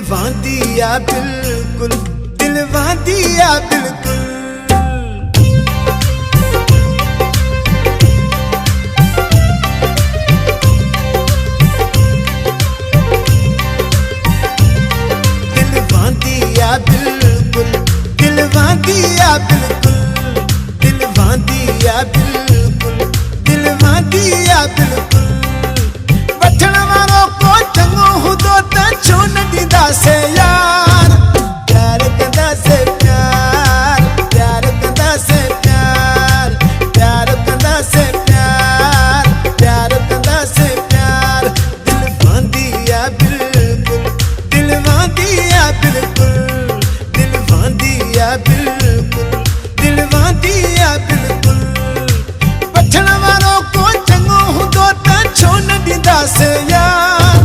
वांदिया बिल्कुल, दिल वांदिया बिल्कुल। दिल वांदिया बिल्कुल, दिल वांदिया बिल्कुल, दिल वांदिया बिल्कुल, दिल वांदिया बिल्कुल। वठण वारो को चङो हूंदो त छो न ॾींदासे यार, प्यार कंदासे प्यार, प्यार कंदासे प्यार, प्यार कंदासे प्यार, प्यार कंदासे प्यार। दिल वांदिया बिल्कुल, दिल वांदिया बिल्कुल, दिल वांदिया बिल्कुल, दिल वांदिया बिल्कुल। वठण वारो को चङो हूंदो त छो न ॾींदासे यार,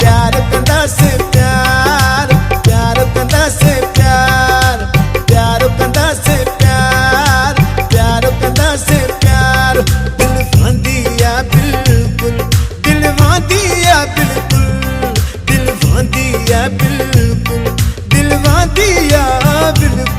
प्यार कंदासे प्यार, प्यार कंदासे प्यार, प्यार कंदासे प्यार, प्यार कंदासे प्यार। दिल वांदिया बिल्कुल, दिल वांदिया बिल्कुल, दिल वांदिया बिल्कुल, दिल वांदिया बिल्कुल।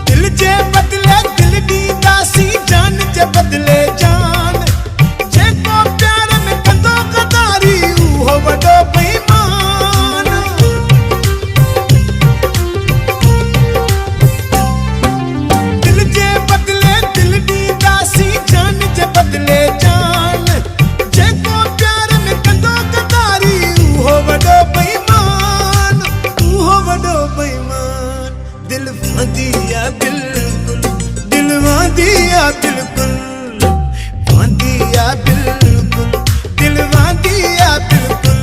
दिल जे बदले दिल ॾींदासीं, जान जे बदले जान। जेको प्यार में कंदो गदारी उहो वॾो बेईमान। दिल जे बदले दिल ॾींदासीं, जान जे बदले जान। जेको प्यार में कंदो गदारी उहो वॾो बेईमान, उहो वॾो बेईमान। दिल वांदिया बिल्कुल, दिल वांदिया बिल्कुल, वांदिया बिल्कुल, दिल वांदिया बिल्कुल।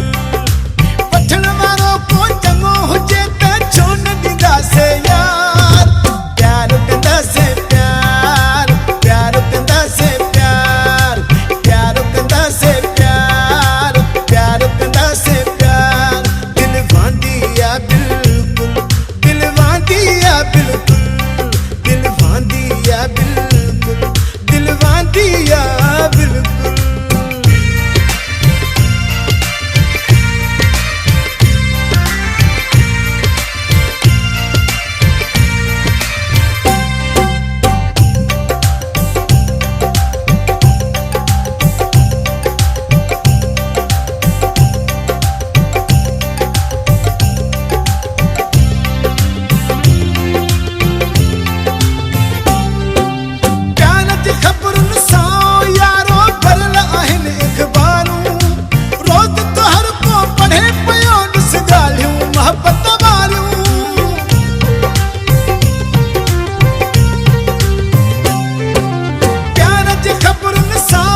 वठण वारो को चङो हुजे त छो न ॾींदासे यार, प्यार कंदासे प्यार, प्यार कंदासे प्यार, प्यार कंदासे प्यार, प्यार कंदासे प्यार। दिल वांदिया बिल्कुल, दिल वांदिया बिल्कुल, दिल वांदिया बिल्कुल, दिल वांदिया बिल्कुल। प्यार जी ख़बरुनि सां यारो भरियल आहिनि अख़बारूं। रोज़ तो हर को पढ़े पियो, ॾिस ॻाल्हियूं मोहबत वारियूं। प्यार जी ख़बरुनि सां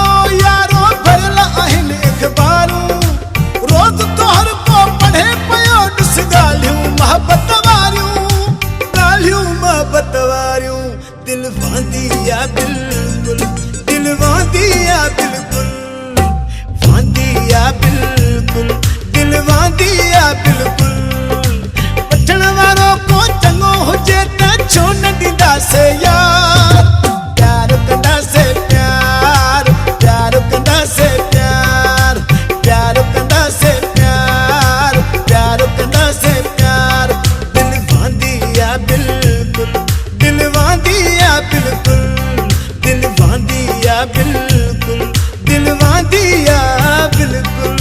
यारो भरियल आहिनि अख़बारूं। रोज़ तो हर को पढ़े पियो, ॾिस ॻाल्हियूं मोहबत वारियूं, ॻाल्हियूं मोहबत वारियूं। दिल वांदिया बिल्कुल, दिल वांदिया बिल्कुल, वांदिया बिल्कुल, दिल वांदिया बिल्कुल। वठण वारो को चङो हुजे त छो न ॾींदासे यार, प्यार कंदासे प्यार, प्यार कंदासे प्यार, प्यार कंदासे प्यार, प्यार कंदासे प्यार। दिल वांदिया बिल्कुल, दिल वांदिया बिल्कुल, दिल वांदिया बिल्कुल, दिल वांदिया बिल्कुल।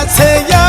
से यार